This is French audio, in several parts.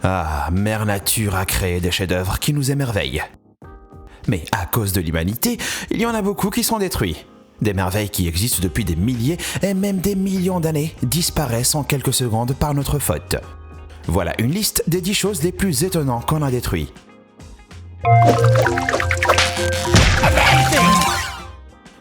Ah, Mère Nature a créé des chefs-d'œuvre qui nous émerveillent. Mais à cause de l'humanité, il y en a beaucoup qui sont détruits. Des merveilles qui existent depuis des milliers et même des millions d'années disparaissent en quelques secondes par notre faute. Voilà une liste des 10 choses les plus étonnantes qu'on a détruites.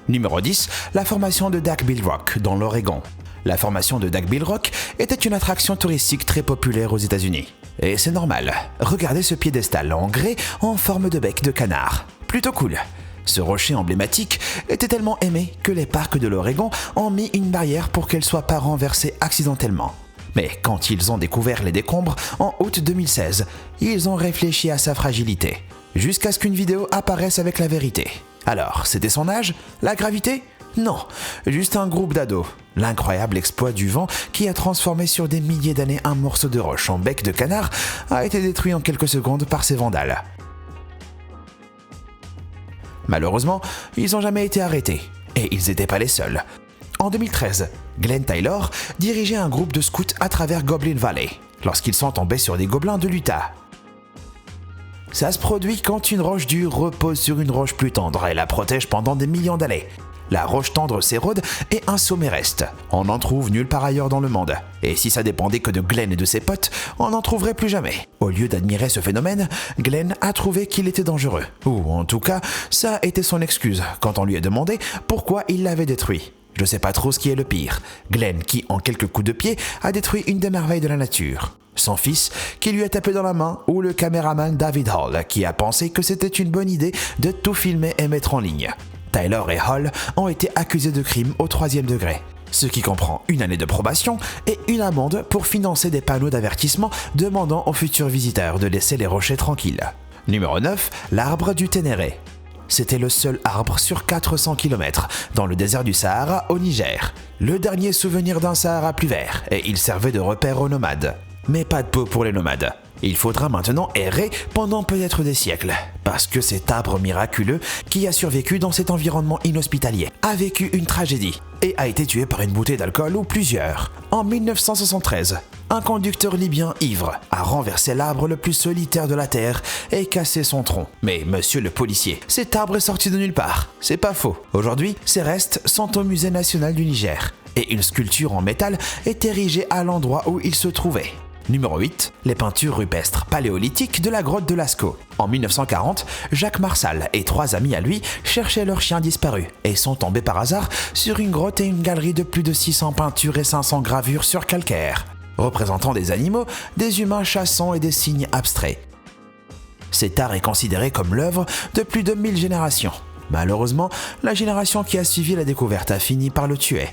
Numéro 10, la formation de Duckbill Rock dans l'Oregon. La formation de Duckbill Rock était une attraction touristique très populaire aux États-Unis. Et c'est normal, regardez ce piédestal en grès en forme de bec de canard. Plutôt cool. Ce rocher emblématique était tellement aimé que les parcs de l'Oregon ont mis une barrière pour qu'elle soit pas renversée accidentellement. Mais quand ils ont découvert les décombres en août 2016, ils ont réfléchi à sa fragilité, jusqu'à ce qu'une vidéo apparaisse avec la vérité. Alors, c'était son âge? La gravité? Non, juste un groupe d'ados. L'incroyable exploit du vent qui a transformé sur des milliers d'années un morceau de roche en bec de canard a été détruit en quelques secondes par ces vandales. Malheureusement, ils n'ont jamais été arrêtés. Et ils n'étaient pas les seuls. En 2013, Glenn Taylor dirigeait un groupe de scouts à travers Goblin Valley, lorsqu'ils sont tombés sur des gobelins de l'Utah. Ça se produit quand une roche dure repose sur une roche plus tendre et la protège pendant des millions d'années. La roche tendre s'érode et un sommet reste. On n'en trouve nulle part ailleurs dans le monde. Et si ça dépendait que de Glenn et de ses potes, on n'en trouverait plus jamais. Au lieu d'admirer ce phénomène, Glenn a trouvé qu'il était dangereux. Ou en tout cas, ça a été son excuse quand on lui a demandé pourquoi il l'avait détruit. Je sais pas trop ce qui est le pire. Glenn qui, en quelques coups de pied, a détruit une des merveilles de la nature. Son fils qui lui a tapé dans la main ou le caméraman David Hall qui a pensé que c'était une bonne idée de tout filmer et mettre en ligne. Taylor et Hall ont été accusés de crime au 3e degré, ce qui comprend une année de probation et une amende pour financer des panneaux d'avertissement demandant aux futurs visiteurs de laisser les rochers tranquilles. Numéro 9, l'arbre du Ténéré. C'était le seul arbre sur 400 km dans le désert du Sahara au Niger. Le dernier souvenir d'un Sahara plus vert et il servait de repère aux nomades. Mais pas de peau pour les nomades. Il faudra maintenant errer pendant peut-être des siècles, parce que cet arbre miraculeux qui a survécu dans cet environnement inhospitalier a vécu une tragédie et a été tué par une bouteille d'alcool ou plusieurs. En 1973, un conducteur libyen ivre a renversé l'arbre le plus solitaire de la terre et cassé son tronc. Mais monsieur le policier, cet arbre est sorti de nulle part. C'est pas faux. Aujourd'hui, ses restes sont au musée national du Niger et une sculpture en métal est érigée à l'endroit où il se trouvait. Numéro 8, les peintures rupestres paléolithiques de la grotte de Lascaux. En 1940, Jacques Marsal et 3 amis à lui cherchaient leur chien disparu et sont tombés par hasard sur une grotte et une galerie de plus de 600 peintures et 500 gravures sur calcaire, représentant des animaux, des humains chassants et des signes abstraits. Cet art est considéré comme l'œuvre de plus de 1000 générations. Malheureusement, la génération qui a suivi la découverte a fini par le tuer.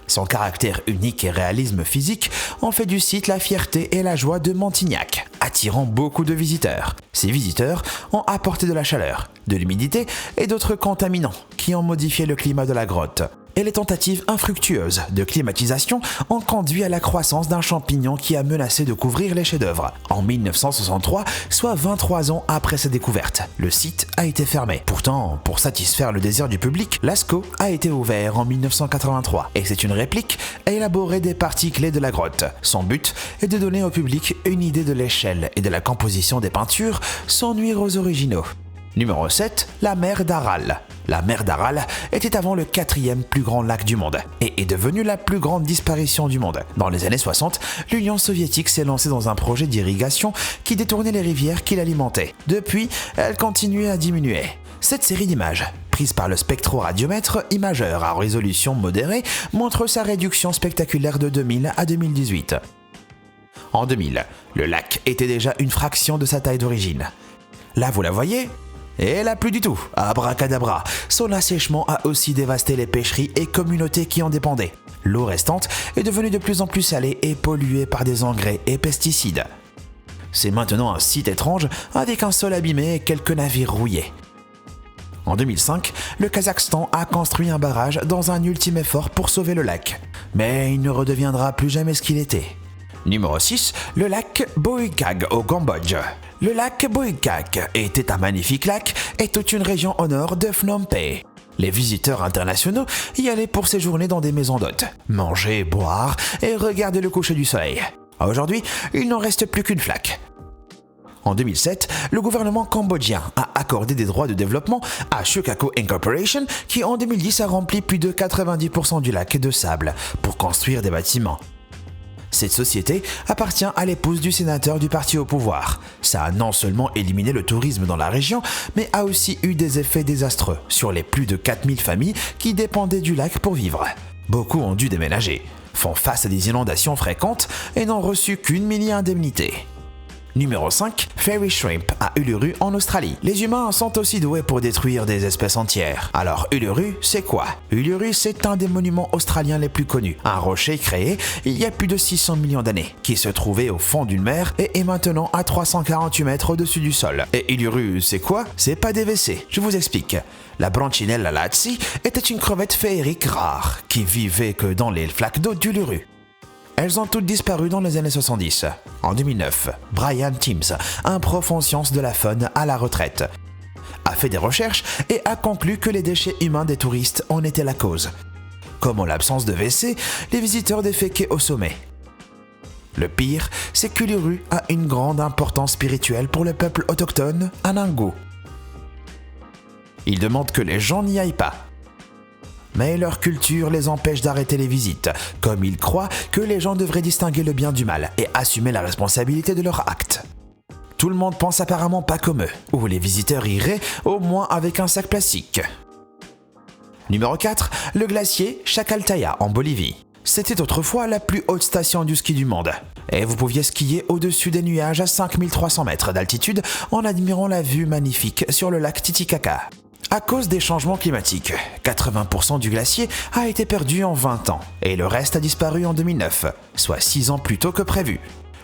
Son caractère unique et réalisme physique en fait du site la fierté et la joie de Montignac, attirant beaucoup de visiteurs. Ces visiteurs ont apporté de la chaleur, de l'humidité et d'autres contaminants qui ont modifié le climat de la grotte. Et les tentatives infructueuses de climatisation ont conduit à la croissance d'un champignon qui a menacé de couvrir les chefs-d'œuvre. En 1963, soit 23 ans après sa découverte, le site a été fermé. Pourtant, pour satisfaire le désir du public, Lascaux a été ouvert en 1983 et c'est une réplique élaborée des parties clés de la grotte. Son but est de donner au public une idée de l'échelle et de la composition des peintures sans nuire aux originaux. Numéro 7, la mer d'Aral. La mer d'Aral était avant le 4e plus grand lac du monde et est devenue la plus grande disparition du monde. Dans les années 60, l'Union soviétique s'est lancée dans un projet d'irrigation qui détournait les rivières qui l'alimentaient. Depuis, elle continuait à diminuer. Cette série d'images, prise par le spectroradiomètre imageur à résolution modérée, montre sa réduction spectaculaire de 2000 à 2018. En 2000, le lac était déjà une fraction de sa taille d'origine. Là, vous la voyez ? Et là, plus du tout. Abracadabra. Son assèchement a aussi dévasté les pêcheries et communautés qui en dépendaient. L'eau restante est devenue de plus en plus salée et polluée par des engrais et pesticides. C'est maintenant un site étrange avec un sol abîmé et quelques navires rouillés. En 2005, le Kazakhstan a construit un barrage dans un ultime effort pour sauver le lac. Mais il ne redeviendra plus jamais ce qu'il était. Numéro 6, le lac Boikag au Cambodge. Le lac Boikag était un magnifique lac et toute une région au nord de Phnom Penh. Les visiteurs internationaux y allaient pour séjourner dans des maisons d'hôtes, manger, boire et regarder le coucher du soleil. Aujourd'hui, il n'en reste plus qu'une flaque. En 2007, le gouvernement cambodgien a accordé des droits de développement à Shukako Incorporation qui en 2010 a rempli plus de 90% du lac de sable pour construire des bâtiments. Cette société appartient à l'épouse du sénateur du parti au pouvoir. Ça a non seulement éliminé le tourisme dans la région, mais a aussi eu des effets désastreux sur les plus de 4000 familles qui dépendaient du lac pour vivre. Beaucoup ont dû déménager, font face à des inondations fréquentes et n'ont reçu qu'une mini-indemnité. Numéro 5, Fairy Shrimp à Uluru en Australie. Les humains sont aussi doués pour détruire des espèces entières. Alors Uluru, c'est quoi? Uluru, c'est un des monuments australiens les plus connus. Un rocher créé il y a plus de 600 millions d'années, qui se trouvait au fond d'une mer et est maintenant à 348 mètres au-dessus du sol. Et Uluru, c'est quoi? C'est pas des WC, je vous explique. La Branchinella latsi était une crevette féerique rare, qui vivait que dans les flaques d'eau d'Uluru. Elles ont toutes disparu dans les années 70. En 2009, Brian Timms, un prof en sciences de la faune à la retraite, a fait des recherches et a conclu que les déchets humains des touristes en étaient la cause. Comme en l'absence de WC, les visiteurs déféquaient au sommet. Le pire, c'est qu'Uluru a une grande importance spirituelle pour le peuple autochtone Anangu. Ils demandent que les gens n'y aillent pas. Mais leur culture les empêche d'arrêter les visites, comme ils croient que les gens devraient distinguer le bien du mal et assumer la responsabilité de leurs actes. Tout le monde pense apparemment pas comme eux, ou les visiteurs iraient au moins avec un sac plastique. Numéro 4, le glacier Chacaltaya en Bolivie. C'était autrefois la plus haute station du ski du monde, et vous pouviez skier au-dessus des nuages à 5300 mètres d'altitude en admirant la vue magnifique sur le lac Titicaca. À cause des changements climatiques, 80% du glacier a été perdu en 20 ans et le reste a disparu en 2009, soit 6 ans plus tôt que prévu.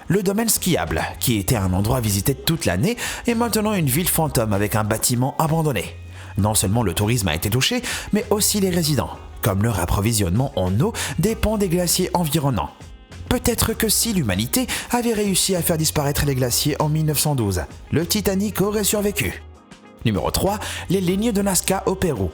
Le domaine skiable, qui était un endroit visité toute l'année, est maintenant une ville fantôme avec un bâtiment abandonné. Non seulement le tourisme a été touché, mais aussi les résidents, comme leur approvisionnement en eau dépend des glaciers environnants. Peut-être que si l'humanité avait réussi à faire disparaître les glaciers en 1912, le Titanic aurait survécu. Numéro 3, les lignes de Nazca au Pérou.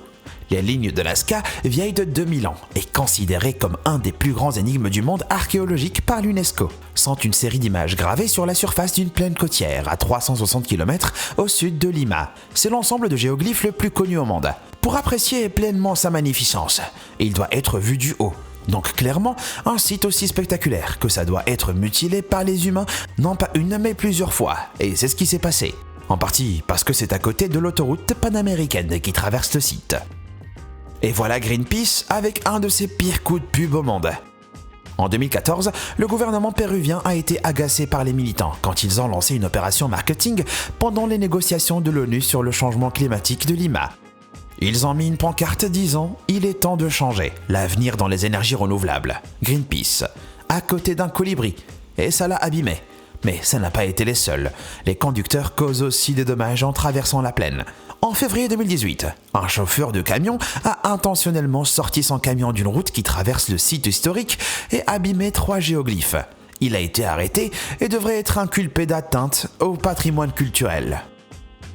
Les lignes de Nazca, vieilles de 2000 ans, et considérées comme un des plus grands énigmes du monde archéologique par l'UNESCO, sont une série d'images gravées sur la surface d'une plaine côtière à 360 km au sud de Lima. C'est l'ensemble de géoglyphes le plus connu au monde. Pour apprécier pleinement sa magnificence, il doit être vu du haut. Donc clairement, un site aussi spectaculaire que ça doit être mutilé par les humains, non pas une mais plusieurs fois, et c'est ce qui s'est passé. En partie parce que c'est à côté de l'autoroute panaméricaine qui traverse le site. Et voilà Greenpeace avec un de ses pires coups de pub au monde. En 2014, le gouvernement péruvien a été agacé par les militants quand ils ont lancé une opération marketing pendant les négociations de l'ONU sur le changement climatique de Lima. Ils ont mis une pancarte disant « Il est temps de changer, l'avenir dans les énergies renouvelables, Greenpeace », à côté d'un colibri, et ça l'a abîmé. Mais ça n'a pas été les seuls. Les conducteurs causent aussi des dommages en traversant la plaine. En février 2018, un chauffeur de camion a intentionnellement sorti son camion d'une route qui traverse le site historique et abîmé 3 géoglyphes. Il a été arrêté et devrait être inculpé d'atteinte au patrimoine culturel.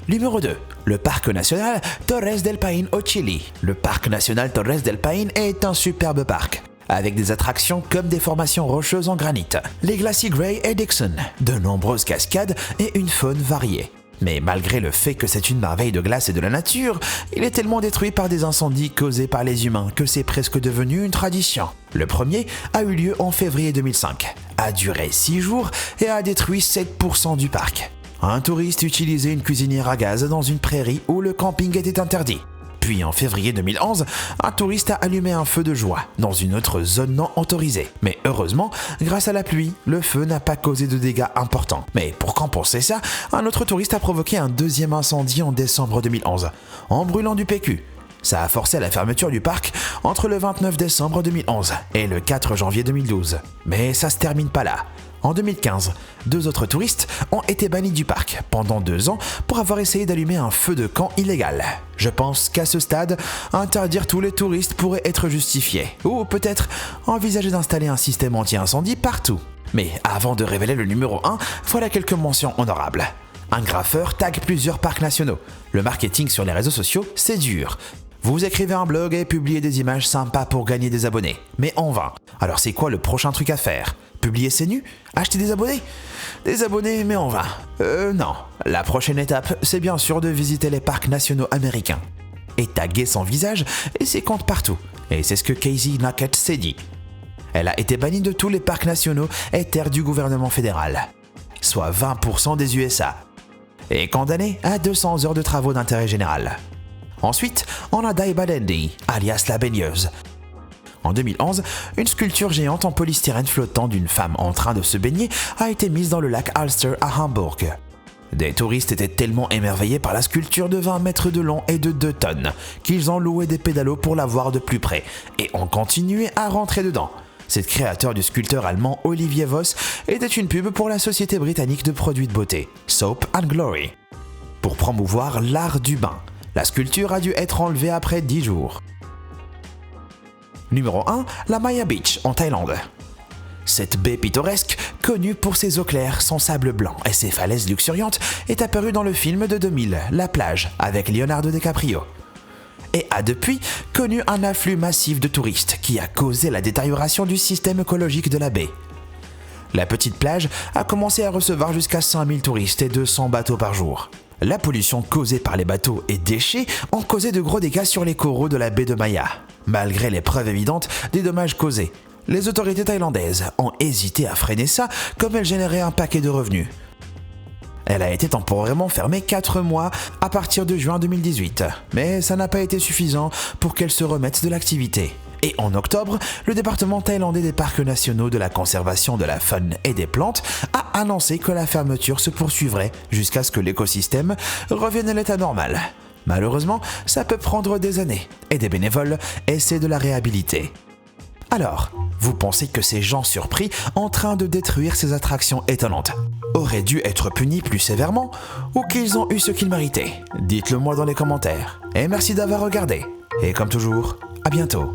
Numéro 2. Le parc national Torres del Paine au Chili. Le parc national Torres del Paine est un superbe parc, avec des attractions comme des formations rocheuses en granit, les glaciers Gray et Dixon, de nombreuses cascades et une faune variée. Mais malgré le fait que c'est une merveille de glace et de la nature, il est tellement détruit par des incendies causés par les humains que c'est presque devenu une tradition. Le premier a eu lieu en février 2005, a duré 6 jours et a détruit 7% du parc. Un touriste utilisait une cuisinière à gaz dans une prairie où le camping était interdit. Puis en février 2011, un touriste a allumé un feu de joie dans une autre zone non autorisée. Mais heureusement, grâce à la pluie, le feu n'a pas causé de dégâts importants. Mais pour compenser ça, un autre touriste a provoqué un deuxième incendie en décembre 2011, en brûlant du PQ. Ça a forcé la fermeture du parc entre le 29 décembre 2011 et le 4 janvier 2012. Mais ça se termine pas là. En 2015, 2 autres touristes ont été bannis du parc pendant 2 ans pour avoir essayé d'allumer un feu de camp illégal. Je pense qu'à ce stade, interdire tous les touristes pourrait être justifié, ou peut-être envisager d'installer un système anti-incendie partout. Mais avant de révéler le numéro 1, voilà quelques mentions honorables. Un graffeur tag plusieurs parcs nationaux. Le marketing sur les réseaux sociaux, c'est dur. Vous écrivez un blog et publiez des images sympas pour gagner des abonnés, mais en vain. Alors c'est quoi le prochain truc à faire ? Publier ses nus? Acheter des abonnés? Des abonnés, mais en vain. Non. La prochaine étape, c'est bien sûr de visiter les parcs nationaux américains. Et taguer son visage et ses comptes partout. Et c'est ce que Casey Neistat s'est dit. Elle a été bannie de tous les parcs nationaux et terres du gouvernement fédéral, soit 20% des USA, et condamnée à 200 heures de travaux d'intérêt général. Ensuite, on a Daiba Dandy, alias la baigneuse. En 2011, une sculpture géante en polystyrène flottant d'une femme en train de se baigner a été mise dans le lac Alster à Hambourg. Des touristes étaient tellement émerveillés par la sculpture de 20 mètres de long et de 2 tonnes qu'ils ont loué des pédalos pour la voir de plus près et ont continué à rentrer dedans. Cette créateur du sculpteur allemand Olivier Voss était une pub pour la société britannique de produits de beauté, Soap and Glory. Pour promouvoir l'art du bain, la sculpture a dû être enlevée après 10 jours. Numéro 1, la Maya Beach en Thaïlande. Cette baie pittoresque, connue pour ses eaux claires, son sable blanc et ses falaises luxuriantes, est apparue dans le film de 2000, La plage, avec Leonardo DiCaprio. Et a depuis connu un afflux massif de touristes qui a causé la détérioration du système écologique de la baie. La petite plage a commencé à recevoir jusqu'à 5000 touristes et 200 bateaux par jour. La pollution causée par les bateaux et déchets ont causé de gros dégâts sur les coraux de la baie de Maya. Malgré les preuves évidentes des dommages causés, les autorités thaïlandaises ont hésité à freiner ça comme elle générait un paquet de revenus. Elle a été temporairement fermée 4 mois à partir de juin 2018, mais ça n'a pas été suffisant pour qu'elle se remette de l'activité. Et en octobre, le département thaïlandais des parcs nationaux de la conservation de la faune et des plantes a annoncé que la fermeture se poursuivrait jusqu'à ce que l'écosystème revienne à l'état normal. Malheureusement, ça peut prendre des années et des bénévoles essaient de la réhabiliter. Alors, vous pensez que ces gens surpris en train de détruire ces attractions étonnantes auraient dû être punis plus sévèrement ou qu'ils ont eu ce qu'ils méritaient? Dites-le moi dans les commentaires. Et merci d'avoir regardé. Et comme toujours, à bientôt.